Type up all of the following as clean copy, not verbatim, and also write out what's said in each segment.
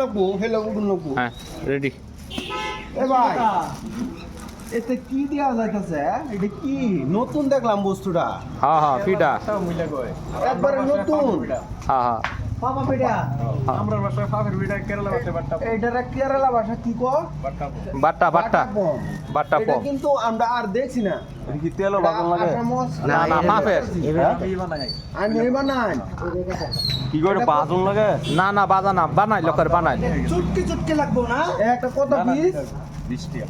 লাগবো হেলে উডুন লাগবো হ্যাঁ রেডি এ ভাই এতে কি দেওয়া যাইতেছে এটা কি নতুন দেখলাম বস্তুটা হ্যাঁ হ্যাঁ ফিটা একবারে নতুন হ্যাঁ হ্যাঁ পাপা পিঠা আমরা ভাষায় ফাফের বিটা কেরালা ভাষায় বাট্টা এইটারে কেরালা ভাষা কি কো বাট্টা বাট্টা পম বাট্টা এটা পম কিন্তু আমরা আর দেখছি না কি তেলও বাগান লাগে না না পাপের আর নেই বানাই কি করে বাজন লাগে না না বাজানা বানাই লোকের বানাই চুটকি চুটকি লাগবো না একটা কত পিস 20 টাকা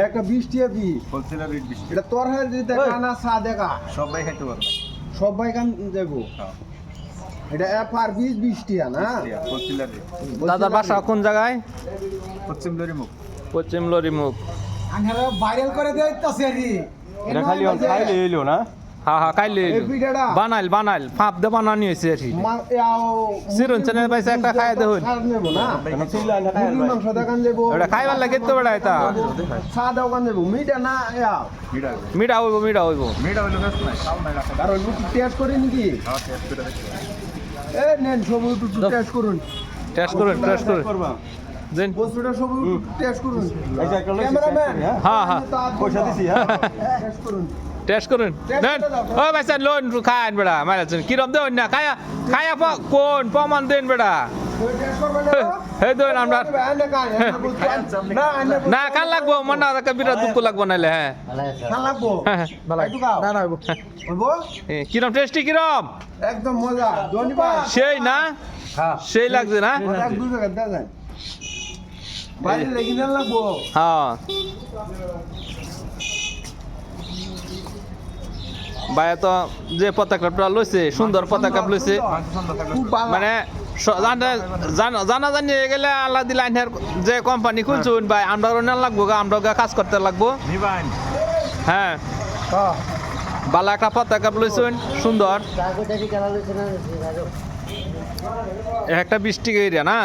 একটা 20 টাকা পিস হোলসেলার রেট 20 টাকা এটা তোর হাতে দিতে কানা সা দেখা সবাই খাইতে পারবে সবাই কান দেবো হ্যাঁ এটা এফআর 20 টাকা না হোলসেলার রেট দাদার বাসা কোন জায়গায় পশ্চিম লরিমুখ পশ্চিম লরিমুখ আনারা ভাইরাল করে দেইতাছে রে এটা খালি খাইলে এলো না হ্যাঁ হ্যাঁ কাইলে এই পিঠাটা বানাইল বানাইল ফাপ দে বানানি হয়েছে আর কি সিরন চ্যানেল পাইছে একটা খাই দে হইল নেব না কেন চিল্লা না মুরগির মাংস দেখান দেবো ওটা খাইবার লাগে তো বেড়া এটা চা দোকান দেবো মিঠা না বিড়া মিঠা হইব মিঠা হইব মেয়েটা হইলো বেশ নাই কাল নাই রাখা কারণ একটু টেস্ট করে নাকি হ্যাঁ টেস্ট করে দেখো এ নেন সব একটু টেস্ট করুন টেস্ট করুন টেস্ট করুন করবা দেন বস্তুটা সব একটু টেস্ট করুন এই যে একটা লইছি, ক্যামেরাম্যান হ্যাঁ হ্যাঁ পয়সা দিছি হ্যাঁ টেস্ট করুন টেস্ট করুন দেন ও ভাই স্যার লোন খান বেড়া মারাছেন কি রব দেন না খায়া খায়া কোন প্রমাণ দেন বেড়া টেস্ট করবেন হে দেন আমরা না না কাল লাগবো মনা রাখা বিরাট দুঃখ লাগবো নাইলে হ্যাঁ খান লাগবো না না বলবো কিরম টেস্টি কিরম একদম মজা ধন্যবাদ সেই না সেই লাগছে না এক দুই টাকা দেন বাইরে লেগে দেন লাগবো হ্যাঁ ভাইয়া তো যে পতাকাটা লইছে সুন্দর পতাকা লইছে খুব ভালো মানে জানা জানি গেলে আল্লাহ দিল আইনের যে কোম্পানি খুলছুন ভাই আমরা না লাগবো গা আমরা কাজ করতে লাগবো নিবান হ্যাঁ ভালো একটা পতাকা লইছুন সুন্দর একটা 20 টাকা এরিয়া না